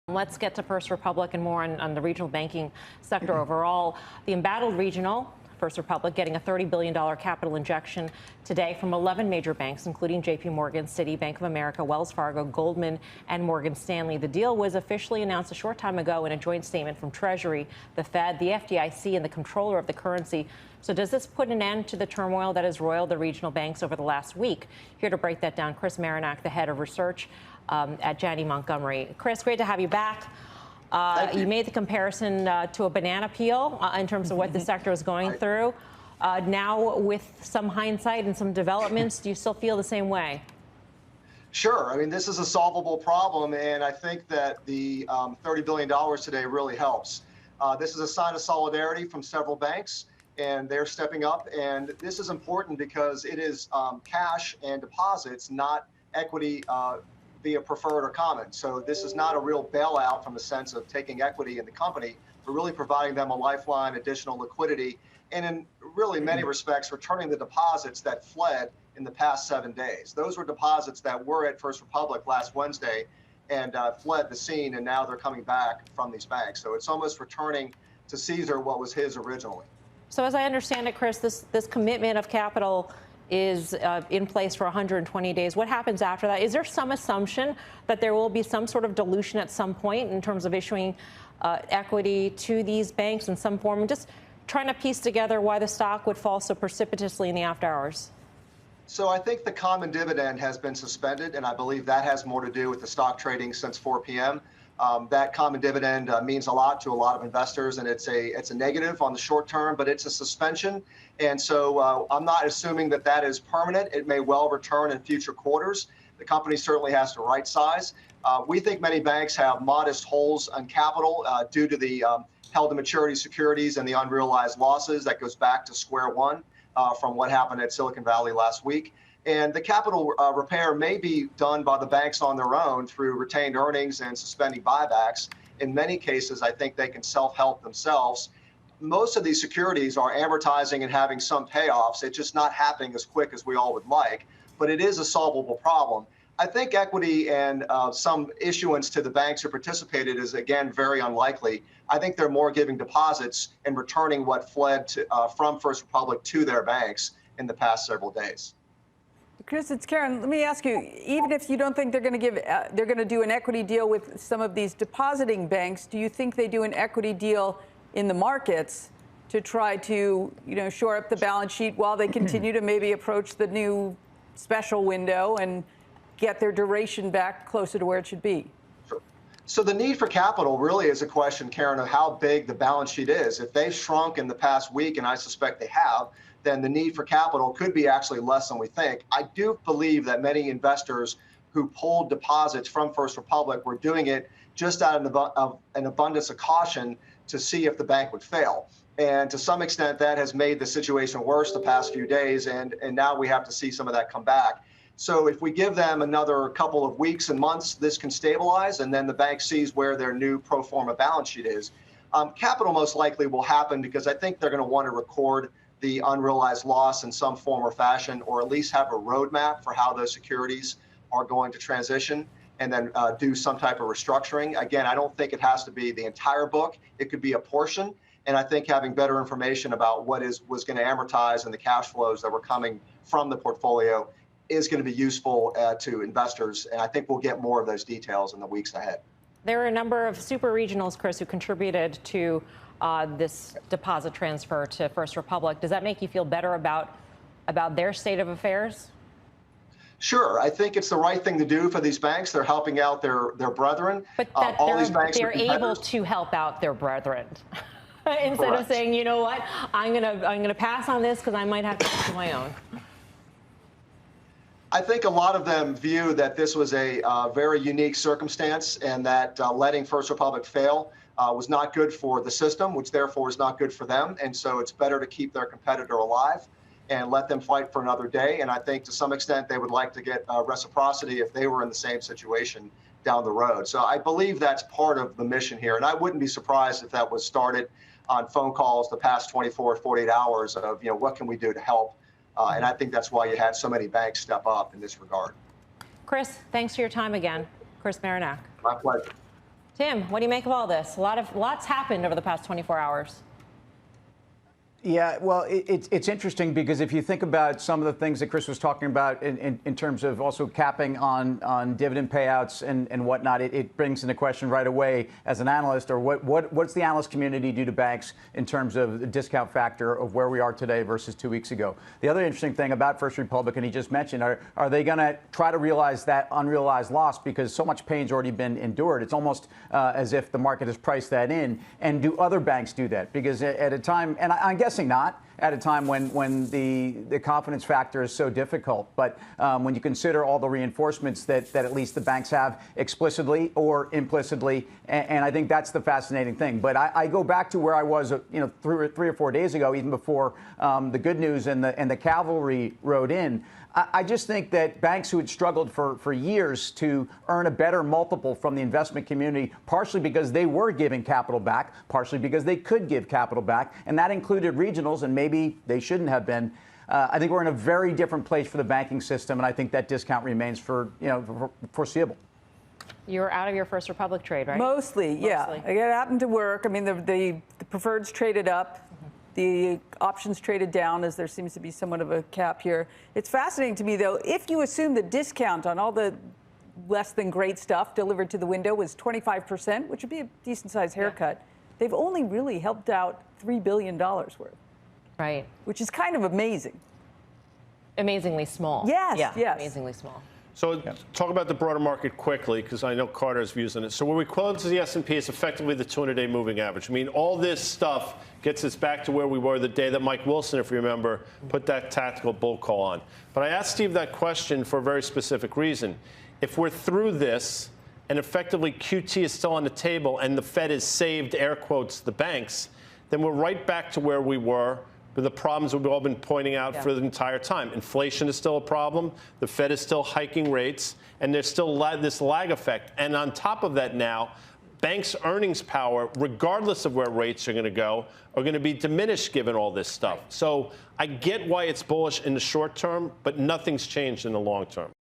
Let's get to First Republic and more on the regional banking sector overall. The embattled regional, First Republic, getting a $30 billion capital injection today from 11 major banks, including JP Morgan, Citi, Bank of America, Wells Fargo, Goldman, and Morgan Stanley. The deal was officially announced a short time ago in a joint statement from Treasury, the Fed, the FDIC, and the controller of the currency. So does this put an end to the turmoil that has roiled the regional banks over the last week? Here to break that down, Chris Marinac, the head of research at Janney Montgomery. Chris, great to have you back. You made the comparison to a banana peel in terms of what the sector is going through. Now, with some hindsight and some developments, do you still feel the same way? Sure. I mean, this is a solvable problem, and I think that the $30 billion today really helps. This is a sign of solidarity from several banks, and they're stepping up. And this is important because it is cash and deposits, not equity via preferred or common. So this is not a real bailout from the sense of taking equity in the company, but really providing them a lifeline, additional liquidity, and in really many respects, returning the deposits that fled in the past 7 days. Those were deposits that were at First Republic last Wednesday and fled the scene, and now they're coming back from these banks. So it's almost returning to Caesar what was his originally. So as I understand it, Chris, this commitment of capital is in place for 120 days. What happens after that? Is there some assumption that there will be some sort of dilution at some point in terms of issuing equity to these banks in some form? I'm just trying to piece together why the stock would fall so precipitously in the after hours. So I think the common dividend has been suspended, and I believe that has more to do with the stock trading since 4 p.m. That common dividend means a lot to a lot of investors, and it's a negative on the short term, but it's a suspension. And so I'm not assuming that that is permanent. It may well return in future quarters. The company certainly has to right size. We think many banks have modest holes on capital due to the held to maturity securities and the unrealized losses. That goes back to square one from what happened at Silicon Valley last week. And the capital repair may be done by the banks on their own through retained earnings and suspending buybacks. In many cases, I think they can self-help themselves. Most of these securities are amortizing and having some payoffs. It's just not happening as quick as we all would like, but it is a solvable problem. I think equity and some issuance to the banks who participated is, again, very unlikely. I think they're more giving deposits and returning what fled from First Republic to their banks in the past several days. Chris, it's Karen. Let me ask you, even if you don't think they're going to do an equity deal with some of these depositing banks, do you think they do an equity deal in the markets to try to, shore up the balance sheet while they continue to maybe approach the new special window and get their duration back closer to where it should be? So the need for capital really is a question, Karen, of how big the balance sheet is. If they've shrunk in the past week, and I suspect they have, then the need for capital could be actually less than we think. I do believe that many investors who pulled deposits from First Republic were doing it just out of an abundance of caution to see if the bank would fail. And to some extent, that has made the situation worse the past few days, and now we have to see some of that come back. So if we give them another couple of weeks and months, this can stabilize, and then the bank sees where their new pro forma balance sheet is. Capital most likely will happen because I think they're going to want to record the unrealized loss in some form or fashion, or at least have a roadmap for how those securities are going to transition, and then do some type of restructuring. Again, I don't think it has to be the entire book. It could be a portion. And I think having better information about what was going to amortize and the cash flows that were coming from the portfolio is going to be useful to investors. And I think we'll get more of those details in the weeks ahead. There are a number of super regionals, Chris, who contributed to this deposit transfer to First Republic. Does that make you feel better about their state of affairs? Sure. I think it's the right thing to do for these banks. They're helping out their brethren. But that they're able to help out their brethren. Instead of saying, you know what, I'm gonna pass on this because I might have to do my own. I think a lot of them view that this was a very unique circumstance, and that letting First Republic fail was not good for the system, which therefore is not good for them. And so it's better to keep their competitor alive and let them fight for another day. And I think to some extent they would like to get reciprocity if they were in the same situation down the road. So I believe that's part of the mission here. And I wouldn't be surprised if that was started on phone calls the past 24, 48 hours of, what can we do to help? And I think that's why you had so many banks step up in this regard. Chris, thanks for your time again. Chris Marinac. My pleasure. Tim, what do you make of all this? Lots happened over the past 24 hours. Yeah, well, it's interesting because if you think about some of the things that Chris was talking about in terms of also capping on dividend payouts and whatnot, it brings into question right away as an analyst, or what's the analyst community do to banks in terms of the discount factor of where we are today versus 2 weeks ago. The other interesting thing about First Republic, and he just mentioned, are they going to try to realize that unrealized loss because so much pain's already been endured? It's almost as if the market has priced that in. And do other banks do that? Because at a time, and I'm guessing not, at a time when the confidence factor is so difficult. But when you consider all the reinforcements that at least the banks have explicitly or implicitly, and I think that's the fascinating thing. But I go back to where I was, 3 or 4 days ago, even before the good news and the cavalry rode in. I just think that banks who had struggled for years to earn a better multiple from the investment community, partially because they were giving capital back, partially because they could give capital back, and that included regionals, and maybe they shouldn't have been. I think we're in a very different place for the banking system, and I think that discount remains for foreseeable. You're out of your First Republic trade, right? Mostly, yeah. It happened to work. I mean, the preferreds traded up. The options traded down, as there seems to be somewhat of a cap here. It's fascinating to me, though, if you assume the discount on all the less than great stuff delivered to the window was 25%, which would be a decent-sized haircut, they've only really helped out $3 billion worth. Right. Which is kind of amazing. Amazingly small. Yes, yeah, yes. Amazingly small. So talk about the broader market quickly, because I know Carter's views on it. So where we close the S&P is effectively the 200-day moving average. I mean, all this stuff gets us back to where we were the day that Mike Wilson, if you remember, put that tactical bull call on. But I asked Steve that question for a very specific reason. If we're through this and effectively QT is still on the table and the Fed has saved, air quotes, the banks, then we're right back to where we were. But the problems we've all been pointing out for the entire time. Inflation is still a problem. The Fed is still hiking rates. And there's still this lag effect. And on top of that now, banks' earnings power, regardless of where rates are going to go, are going to be diminished given all this stuff. So I get why it's bullish in the short term, but nothing's changed in the long term.